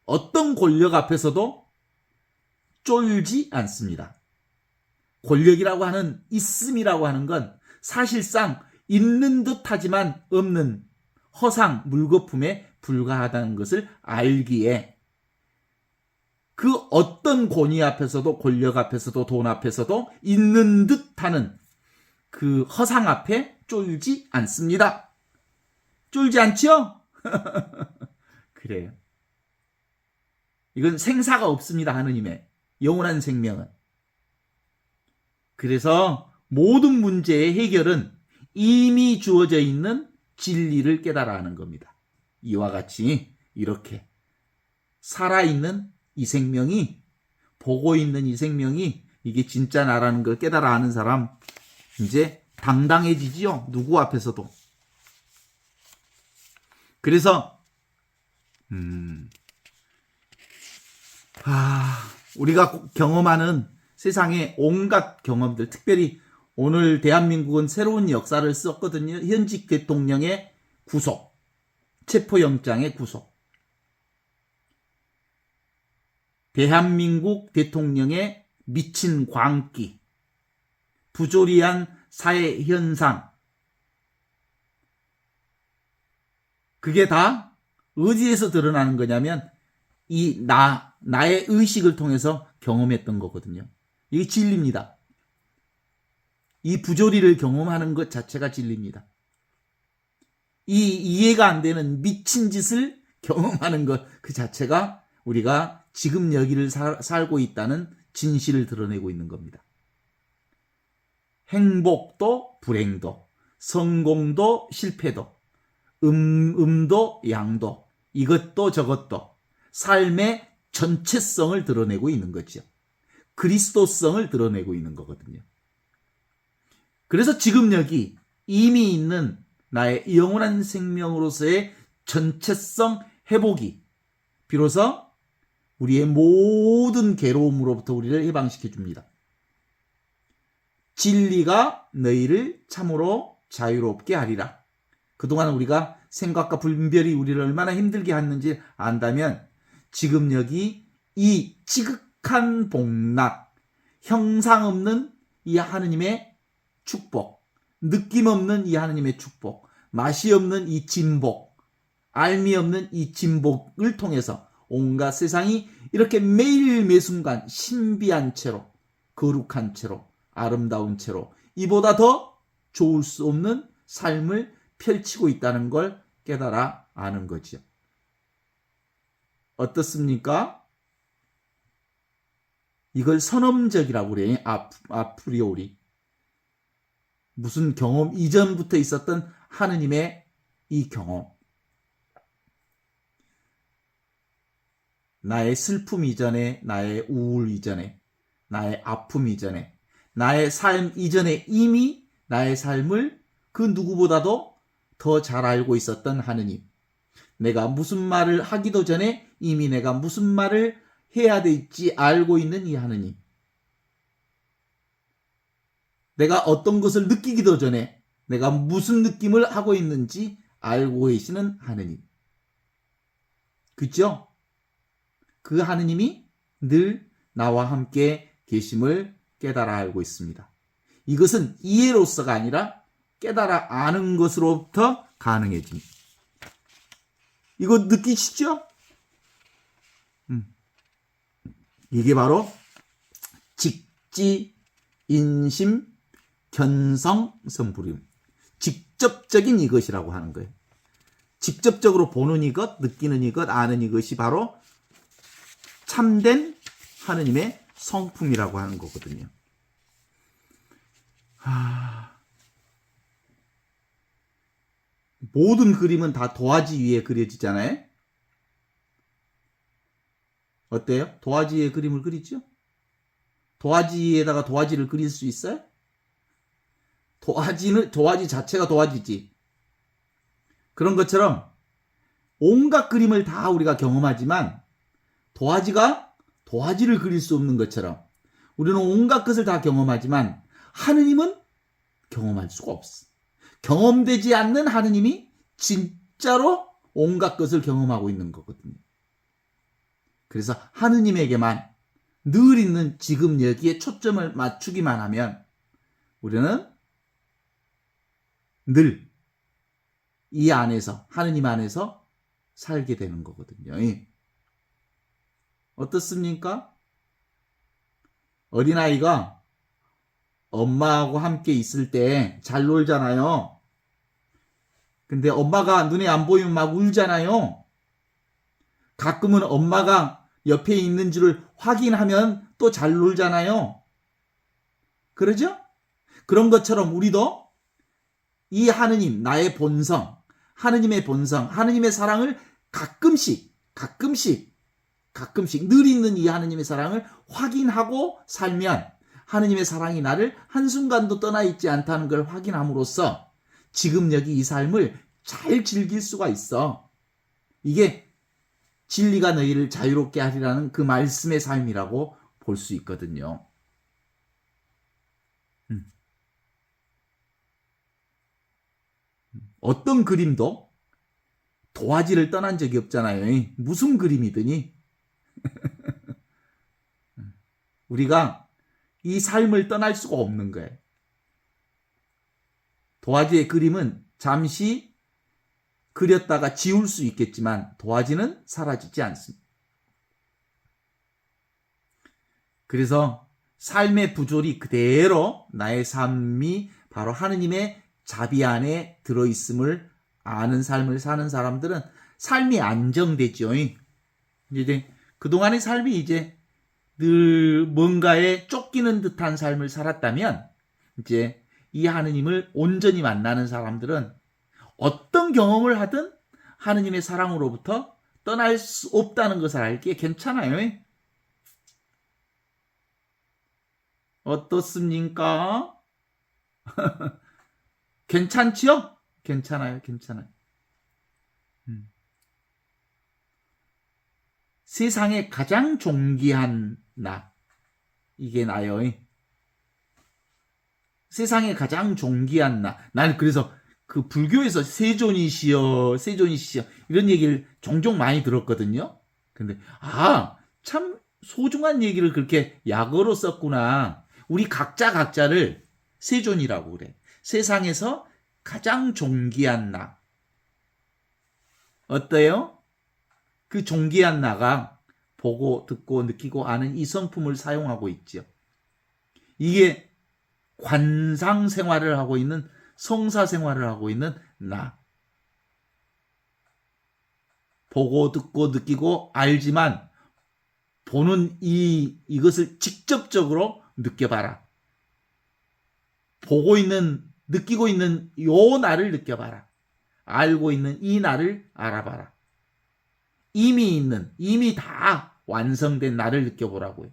어떤 권력 앞에서도 쫄지 않습니다. 권력이라고 하는, 있음이라고 하는 건 사실상 있는 듯 하지만 없는 허상, 물거품에 불과하다는 것을 알기에 그 어떤 권위 앞에서도, 권력 앞에서도, 돈 앞에서도 있는 듯 하는 그 허상 앞에 쫄지 않습니다. 쫄지 않죠? 그래요. 이건 생사가 없습니다. 하느님의 영원한 생명은. 그래서 모든 문제의 해결은 이미 주어져 있는 진리를 깨달아 하는 겁니다. 이와 같이 이렇게 살아있는 이 생명이, 보고 있는 이 생명이 이게 진짜 나라는 걸 깨달아 아는 사람, 이제 당당해지지요. 누구 앞에서도. 그래서 우리가 경험하는 세상의 온갖 경험들, 특별히 오늘 대한민국은 새로운 역사를 썼거든요. 현직 대통령의 구속, 체포영장의 구속, 대한민국 대통령의 미친 광기, 부조리한 사회 현상, 그게 다 어디에서 드러나는 거냐면 이 나의 의식을 통해서 경험했던 거거든요. 이게 진리입니다. 이 부조리를 경험하는 것 자체가 진리입니다. 이 이해가 안 되는 미친 짓을 경험하는 것 그 자체가 우리가 지금 여기를 살고 있다는 진실을 드러내고 있는 겁니다. 행복도 불행도, 성공도 실패도, 음도 양도, 이것도 저것도 삶의 전체성을 드러내고 있는 거죠. 그리스도성을 드러내고 있는 거거든요. 그래서 지금 여기 이미 있는 나의 영원한 생명으로서의 전체성 회복이 비로소 우리의 모든 괴로움으로부터 우리를 해방시켜 줍니다. 진리가 너희를 참으로 자유롭게 하리라. 그동안 우리가 생각과 분별이 우리를 얼마나 힘들게 했는지 안다면 지금 여기 이 지극한 복락, 형상 없는 이 하느님의 축복, 느낌 없는 이 하느님의 축복, 맛이 없는 이 진복, 알미 없는 이 진복을 통해서 온갖 세상이 이렇게 매일 매순간 신비한 채로, 거룩한 채로, 아름다운 채로 이보다 더 좋을 수 없는 삶을 펼치고 있다는 걸 깨달아 아는 거죠. 어떻습니까? 이걸 선험적이라고 그래요. 아프리오리. 무슨 경험 이전부터 있었던 하느님의 이 경험. 나의 슬픔 이전에, 나의 우울 이전에, 나의 아픔 이전에, 나의 삶 이전에 이미 나의 삶을 그 누구보다도 더 잘 알고 있었던 하느님. 내가 무슨 말을 하기도 전에 이미 내가 무슨 말을 해야 될지 알고 있는 이 하느님. 내가 어떤 것을 느끼기도 전에 내가 무슨 느낌을 하고 있는지 알고 계시는 하느님. 그죠? 그 하느님이 늘 나와 함께 계심을 깨달아 알고 있습니다. 이것은 이해로서가 아니라 깨달아 아는 것으로부터 가능해집니다. 이거 느끼시죠? 이게 바로 직지, 인심, 견성, 선부림. 직접적인 이것이라고 하는 거예요. 직접적으로 보는 이것, 느끼는 이것, 아는 이것이 바로 참된 하느님의 성품이라고 하는 거거든요. 모든 그림은 다 도화지 위에 그려지잖아요. 어때요? 도화지 위에 그림을 그리죠? 도화지에다가 도화지를 그릴 수 있어요? 도화지 자체가 도화지지. 그런 것처럼 온갖 그림을 다 우리가 경험하지만 도화지가 도화지를 그릴 수 없는 것처럼 우리는 온갖 것을 다 경험하지만 하느님은 경험할 수가 없어. 경험되지 않는 하느님이 진짜로 온갖 것을 경험하고 있는 거거든요. 그래서 하느님에게만 늘 있는 지금 여기에 초점을 맞추기만 하면 우리는 늘 이 안에서, 하느님 안에서 살게 되는 거거든요. 어떻습니까? 어린아이가 엄마하고 함께 있을 때 잘 놀잖아요. 근데 엄마가 눈에 안 보이면 막 울잖아요. 가끔은 엄마가 옆에 있는 줄을 확인하면 또 잘 놀잖아요. 그러죠? 그런 것처럼 우리도 이 하느님, 나의 본성, 하느님의 본성, 하느님의 사랑을 가끔씩 늘 있는 이 하느님의 사랑을 확인하고 살면 하느님의 사랑이 나를 한순간도 떠나 있지 않다는 걸 확인함으로써 지금 여기 이 삶을 잘 즐길 수가 있어. 이게 진리가 너희를 자유롭게 하리라는 그 말씀의 삶이라고 볼 수 있거든요. 어떤 그림도 도화지를 떠난 적이 없잖아요. 무슨 그림이더니 우리가 이 삶을 떠날 수가 없는 거예요. 도화지의 그림은 잠시 그렸다가 지울 수 있겠지만 도화지는 사라지지 않습니다. 그래서 삶의 부조리 그대로 나의 삶이 바로 하느님의 자비 안에 들어있음을 아는 삶을 사는 사람들은 삶이 안정되죠. 이제 그동안의 삶이 이제 늘 뭔가에 쫓기는 듯한 삶을 살았다면 이제 이 하느님을 온전히 만나는 사람들은 어떤 경험을 하든 하느님의 사랑으로부터 떠날 수 없다는 것을 알기에 괜찮아요. 어떻습니까? 괜찮지요? 괜찮아요. 세상에 가장 존귀한 나. 이게 나요. 세상에 가장 존귀한 나. 난 그래서 그 불교에서 세존이시여 이런 얘기를 종종 많이 들었거든요. 근데 참 소중한 얘기를 그렇게 약어로 썼구나. 우리 각자를 세존이라고 그래. 세상에서 가장 존귀한 나. 어때요? 그 존귀한 나가 보고 듣고 느끼고 아는 이 성품을 사용하고 있죠. 이게 관상 생활을 하고 있는 성사 생활을 하고 있는 나. 보고 듣고 느끼고 알지만 보는 이것을 직접적으로 느껴봐라. 보고 있는 느끼고 있는 요 나를 느껴봐라. 알고 있는 이 나를 알아봐라. 이미 다 완성된 나를 느껴보라고요.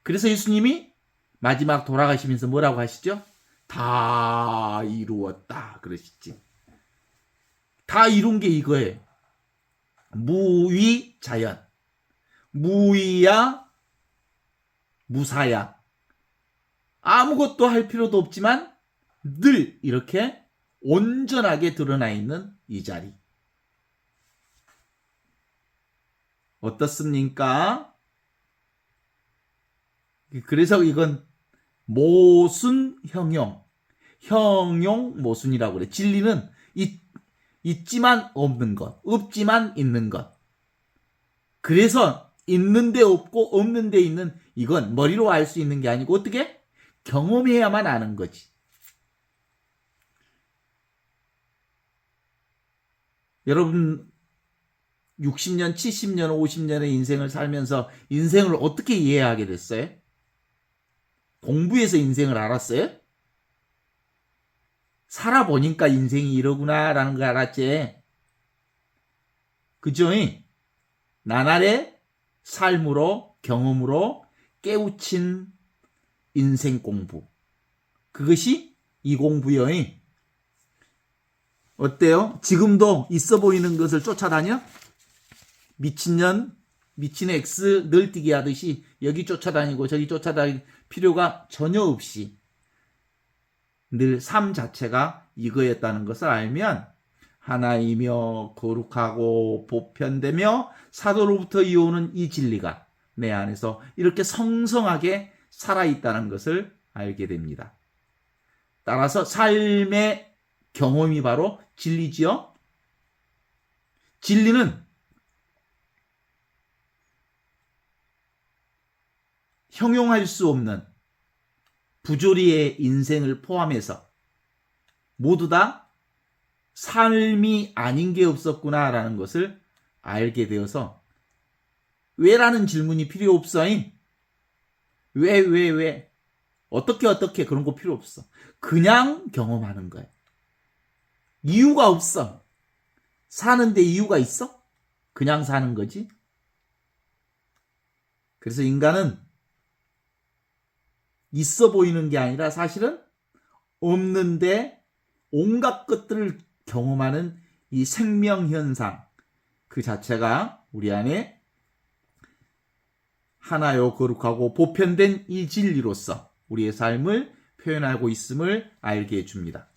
그래서 예수님이 마지막 돌아가시면서 뭐라고 하시죠? 다 이루었다 그러시지. 다 이룬 게 이거예요. 무위자연. 무위야 무사야. 아무것도 할 필요도 없지만 늘 이렇게 온전하게 드러나 있는 이 자리. 어떻습니까? 그래서 이건 모순 형용 모순이라고 그래. 진리는 있지만 없는 것, 없지만 있는 것. 그래서 있는데 없고 없는데 있는, 이건 머리로 알 수 있는 게 아니고 어떻게? 경험해야만 아는 거지. 여러분 60년, 70년, 50년의 인생을 살면서 인생을 어떻게 이해하게 됐어요? 공부해서 인생을 알았어요? 살아보니까 인생이 이러구나라는 걸 알았지. 그죠? 나날의 삶으로, 경험으로 깨우친 인생 공부. 그것이 이 공부요. 어때요? 지금도 있어 보이는 것을 쫓아다녀? 미친년, 미친 X 널뛰기 하듯이 여기 쫓아다니고 저기 쫓아다닐 필요가 전혀 없이 늘 삶 자체가 이거였다는 것을 알면 하나이며 거룩하고 보편되며 사도로부터 이어오는 이 진리가 내 안에서 이렇게 성성하게 살아있다는 것을 알게 됩니다. 따라서 삶의 경험이 바로 진리지요. 진리는 형용할 수 없는 부조리의 인생을 포함해서 모두 다 삶이 아닌 게 없었구나라는 것을 알게 되어서 왜라는 질문이 필요 없어잉. 왜 어떻게 그런 거 필요 없어. 그냥 경험하는 거야. 이유가 없어. 사는데 이유가 있어? 그냥 사는 거지. 그래서 인간은 있어 보이는 게 아니라 사실은 없는데 온갖 것들을 경험하는 이 생명현상, 그 자체가 우리 안에 하나요 거룩하고 보편된 이 진리로서 우리의 삶을 표현하고 있음을 알게 해줍니다.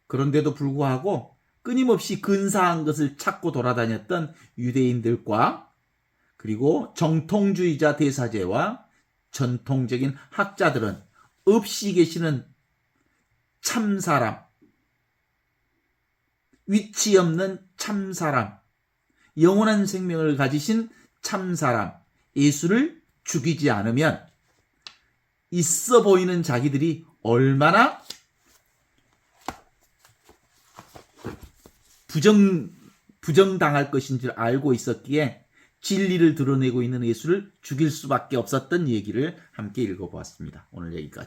그런데도 불구하고 끊임없이 근사한 것을 찾고 돌아다녔던 유대인들과 그리고 정통주의자 대사제와 전통적인 학자들은 없이 계시는 참사람, 위치 없는 참사람, 영원한 생명을 가지신 참사람, 예수를 죽이지 않으면 있어 보이는 자기들이 얼마나 부정당할 것인지 알고 있었기에 진리를 드러내고 있는 예수를 죽일 수밖에 없었던 얘기를 함께 읽어보았습니다. 오늘 여기까지.